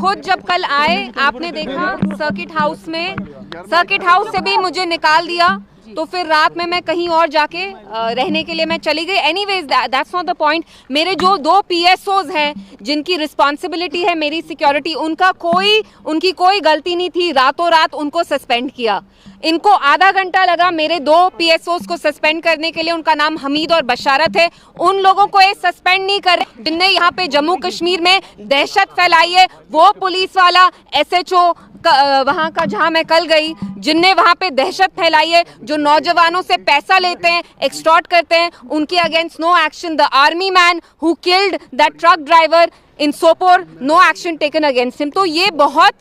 खुद जब कल आए, आपने देखा सर्किट हाउस से भी मुझे निकाल दिया, तो फिर रात में मैं कहीं और जाके रहने के लिए मैं चली गई। Anyways that's not the point. मेरे जो 2 PSOs हैं जिनकी रिस्पॉन्सिबिलिटी है मेरी सिक्योरिटी, उनकी कोई गलती नहीं थी, रातों रात उनको सस्पेंड किया। इनको आधा घंटा लगा मेरे 2 PSOs को सस्पेंड करने के लिए। उनका नाम हमीद और बशारत है। उन लोगों को ये सस्पेंड नहीं करे जिनने यहाँ पे जम्मू कश्मीर में दहशत फैलाई है। वो पुलिस वाला SHO वहाँ का जहाँ मैं कल गई, जिनने वहाँ पे दहशत फैलाई है, जो नौजवानों से पैसा लेते हैं, एक्सटॉर्ट करते हैं, उनके against no action. The army man who killed that truck driver in Sopore, no action taken against him. तो ये बहुत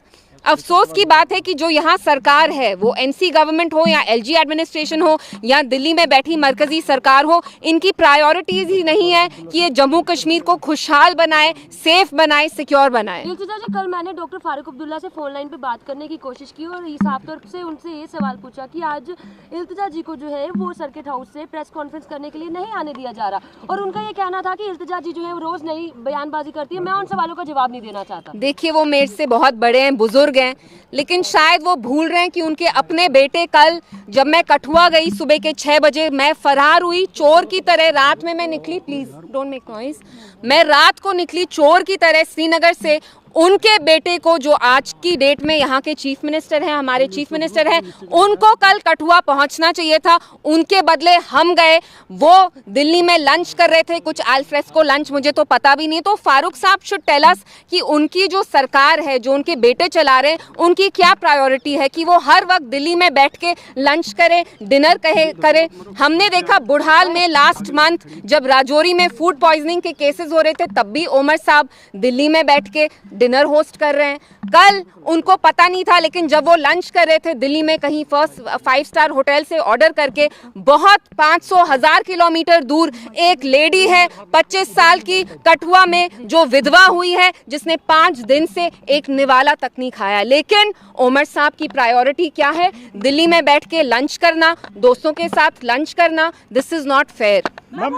अफसोस की बात है कि जो यहाँ सरकार है, वो NC गवर्नमेंट हो या LG एडमिनिस्ट्रेशन हो या दिल्ली में बैठी मरकजी सरकार हो, इनकी प्रायोरिटीज ही नहीं है कि ये जम्मू कश्मीर को खुशहाल बनाए, सेफ बनाए, सिक्योर बनाए। इल्तिजा जी, कल मैंने डॉक्टर फारूक अब्दुल्ला से फोन लाइन पे बात करने की कोशिश की और साफ तौर से उनसे ये सवाल पूछा कि आज इल्तिजा जी को जो है वो सर्किट हाउस से प्रेस कॉन्फ्रेंस करने के लिए नहीं आने दिया जा रहा, और उनका ये कहना था कि इल्तिजा जी जो है वो रोज नई बयानबाजी करती है। मैं उन सवालों का जवाब नहीं देना चाहता। देखिए, वो मेरे से बहुत बड़े हैं, बुजुर्ग हैं, लेकिन शायद वो भूल रहे हैं कि उनके अपने बेटे, कल जब मैं कठुआ गई सुबह के 6 बजे, मैं फरार हुई चोर की तरह। रात में मैं निकली, प्लीज डोंट मेक नॉइज, मैं रात को निकली चोर की तरह श्रीनगर से। उनके बेटे को, जो आज की डेट में यहाँ के चीफ मिनिस्टर हैं, हमारे चीफ मिनिस्टर हैं, उनको कल कठुआ पहुंचना चाहिए था। उनके बदले हम गए। वो दिल्ली में लंच कर रहे थे, कुछ अल्फ्रेस्को लंच, मुझे तो पता भी नहीं। तो फारूक साहब शुड टेल अस कि उनकी जो सरकार है, जो उनके बेटे चला रहे हैं, उनकी क्या प्रायोरिटी है कि वो हर वक्त दिल्ली में बैठ के लंच करे, डिनर करे। हमने देखा बुढ़ाल में लास्ट मंथ जब राजौरी में फूड पॉइजनिंग के केसेस हो रहे थे, तब भी ओमर साहब दिल्ली में बैठ के डिनर होस्ट कर रहे हैं। कल उनको पता नहीं था, लेकिन जब वो लंच कर रहे थे दिल्ली में कहीं फर्स्ट 5 स्टार होटल से ऑर्डर करके, बहुत 500,000 किलोमीटर दूर एक लेडी है 25 साल की, कठुआ में, जो विधवा हुई है, जिसने 5 दिन से एक निवाला तक नहीं खाया। लेकिन ओमर साहब की प्रायोरिटी क्या है? दिल्ली में बैठ के लंच करना, दोस्तों के साथ लंच करना। This is not fair. क्या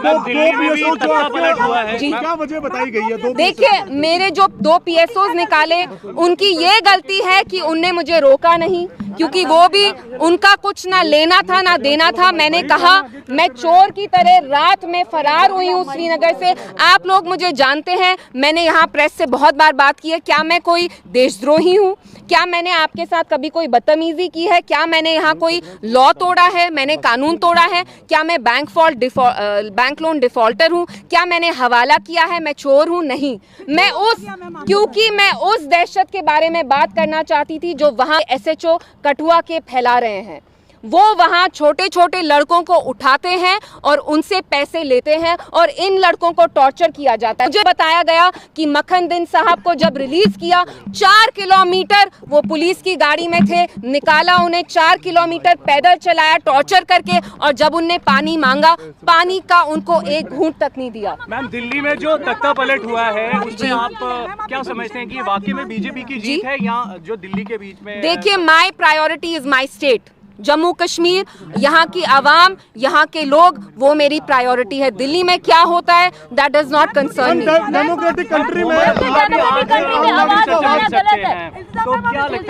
वजह बताई गई है? देखिए, मेरे जो 2 PSOs निकाले, उनकी ये गलती है कि उनने मुझे रोका नहीं, क्योंकि वो भी, उनका कुछ ना लेना था ना देना था। मैंने कहा मैं चोर की तरह रात में फरार हुई हूँ श्रीनगर से। आप लोग मुझे जानते हैं, मैंने यहाँ प्रेस से बहुत बार बात की है। क्या मैं कोई देशद्रोही हूँ? क्या मैंने आपके साथ कभी कोई बदतमीजी की है? क्या मैंने यहाँ कोई लॉ तोड़ा है? मैंने कानून तोड़ा है? क्या मैं बैंक लोन डिफॉल्टर हूँ? क्या मैंने हवाला किया है? मैं चोर हूँ? नहीं। क्योंकि मैं उस दहशत के बारे में बात करना चाहती थी जो वहाँ SHO कठुआ के फैला रहे हैं। वो वहाँ छोटे छोटे लड़कों को उठाते हैं और उनसे पैसे लेते हैं, और इन लड़कों को टॉर्चर किया जाता है। मुझे बताया गया कि मक्खन दिन साहब को जब रिलीज किया, 4 किलोमीटर वो पुलिस की गाड़ी में थे, निकाला उन्हें, 4 किलोमीटर पैदल चलाया टॉर्चर करके, और जब उनने पानी मांगा, पानी का उनको एक घूंट तक नहीं दिया। मैम, दिल्ली में जो तख्ता पलट हुआ है, उसमें आप क्या समझते हैं कि वाकई में BJP की जीत है या जो दिल्ली के बीच में? देखिए, my priority is my state, Jammu Kashmir, यहाँ की आवाम, यहाँ के लोग, वो मेरी प्रायोरिटी है। दिल्ली में क्या होता है, that does not concern me. Democratic country में तो क्या लगता है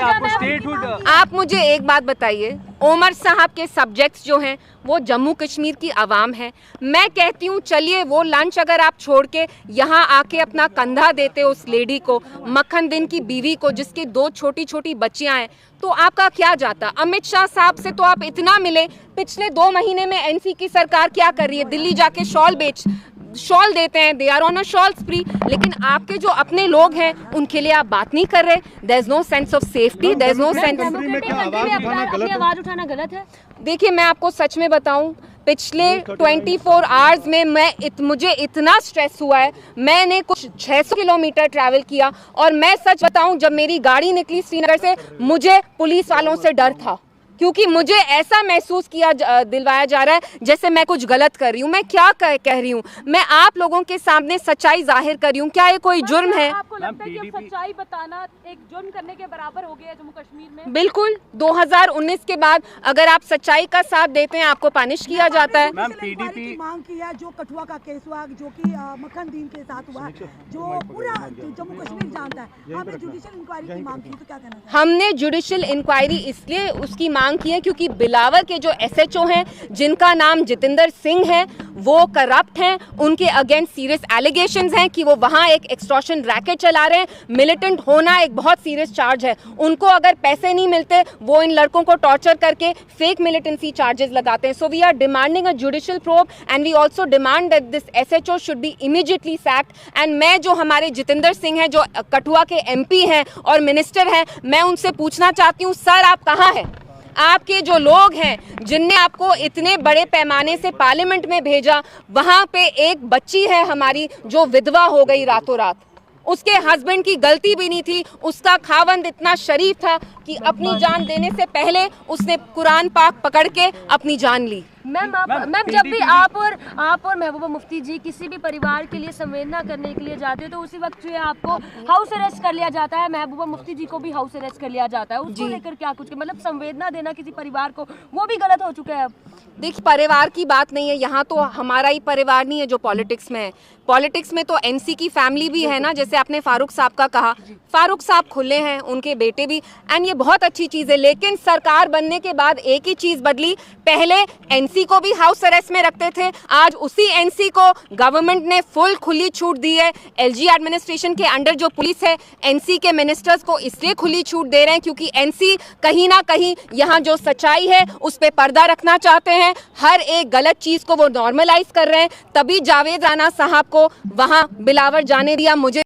आपको स्टेटहुड? आप मुझे एक बात बताइए, ओमर साहब के सब्जेक्ट्स जो हैं वो जम्मू कश्मीर की आवाम है। मैं कहती हूँ चलिए, वो लंच अगर आप छोड़ के यहाँ आके अपना कंधा देते उस लेडी को, मक्खन दिन की बीवी को, जिसकी 2 छोटी छोटी बच्चियाँ हैं, तो आपका क्या जाता? अमित शाह साहब से तो आप इतना मिले। पिछले 2 महीने में NC की सरकार क्या कर रही है? दिल्ली जाके शॉल देते हैं, they are on a shawl spree. लेकिन आपके जो अपने लोग हैं, उनके लिए आप बात नहीं कर रहे। There is no sense of safety, there is no sense. आवाज उठाना गलत है? देखिए, मैं आपको सच में बताऊं, पिछले 24 आवर्स में मुझे इतना स्ट्रेस हुआ है। मैंने कुछ 600 किलोमीटर ट्रैवल किया, और मैं सच बताऊं, जब मेरी गाड़ी निकली श्रीनगर से, मुझे पुलिस वालों से डर था, क्योंकि मुझे ऐसा महसूस दिलवाया जा रहा है जैसे मैं कुछ गलत कर रही हूँ। मैं क्या कह रही हूँ? मैं आप लोगों के सामने सच्चाई जाहिर कर रही हूँ। क्या ये कोई जुर्म है? आपको लगता है कि अब सच्चाई बताना एक जुर्म करने के बराबर हो गया है जम्मू कश्मीर में? बिल्कुल। 2019 के बाद अगर आप सच्चाई का साथ देते हैं आपको पनिश किया जाता है। मैम, PDP की मांग की है, जो कठुआ का केस हुआ, जो कि मक्खन दीन के साथ हुआ, जो पूरा जम्मू कश्मीर जानता है, आपने जुडिशियल इंक्वायरी की मांग की, तो क्या कहना चाहिए? हमने जुडिशियल इंक्वायरी इसलिए उसकी मांग की है क्योंकि बिलावर के जो SHO हैं जिनका नाम जितेंद्र सिंह है वो करप्ट हैं। उनके अगेंस्ट सीरियस एलिगेशंस हैं कि वो वहाँ एक एक्सटॉर्शन रैकेट चला रहे हैं। मिलिटेंट होना एक बहुत सीरियस चार्ज है। उनको अगर पैसे नहीं मिलते वो इन लड़कों को टॉर्चर करके फेक मिलिटेंसी चार्जेस लगाते हैं। So we are demanding a judicial probe and we also demand that this SHO should be immediately sacked. And मैं जो हमारे जितेंद्र सिंह हैं जो कठुआ के MP हैं और मिनिस्टर हैं, मैं उनसे पूछना चाहती हूँ, सर आप कहाँ हैं? आपके जो लोग हैं जिनने आपको इतने बड़े पैमाने से पार्लियामेंट में भेजा, वहाँ पे एक बच्ची है हमारी जो विधवा हो गई रातों रात। उसके हस्बैंड की गलती भी नहीं थी। उसका खावंद इतना शरीफ था कि अपनी जान देने से पहले उसने कुरान पाक पकड़ के अपनी जान ली। मैम जब भी आप और महबूबा मुफ्ती जी किसी भी परिवार के लिए संवेदना करने के लिए जाते हो तो उसी वक्त जो है आपको हाउस अरेस्ट कर लिया जाता है, महबूबा मुफ्ती जी को भी हाउस अरेस्ट कर लिया जाता है। उसको लेकर क्या कुछ मतलब संवेदना देना किसी परिवार को वो भी गलत हो चुका है अब? देखिए, परिवार की बात नहीं है यहाँ, तो हमारा ही परिवार नहीं है जो पॉलिटिक्स में है। पॉलिटिक्स में तो NC की फैमिली भी है ना, जैसे आपने फारूक साहब का कहा। फारूक साहब खुले हैं, उनके बेटे भी, एंड ये बहुत अच्छी चीज़ है। लेकिन सरकार बनने के बाद एक ही चीज़ बदली, पहले NC को भी हाउस अरेस्ट में रखते थे, आज उसी NC को गवर्नमेंट ने फुल खुली छूट दी है। LG एडमिनिस्ट्रेशन के अंडर जो पुलिस है, NC के मिनिस्टर्स को इसलिए खुली छूट दे रहे हैं क्योंकि NC कहीं ना कहीं यहाँ जो सच्चाई है उस पर पर्दा रखना चाहते हैं। हर एक गलत चीज़ को वो नॉर्मलाइज कर रहे हैं, तभी जावेद राणा साहब को वहाँ बिलावर जाने दिया। मुझे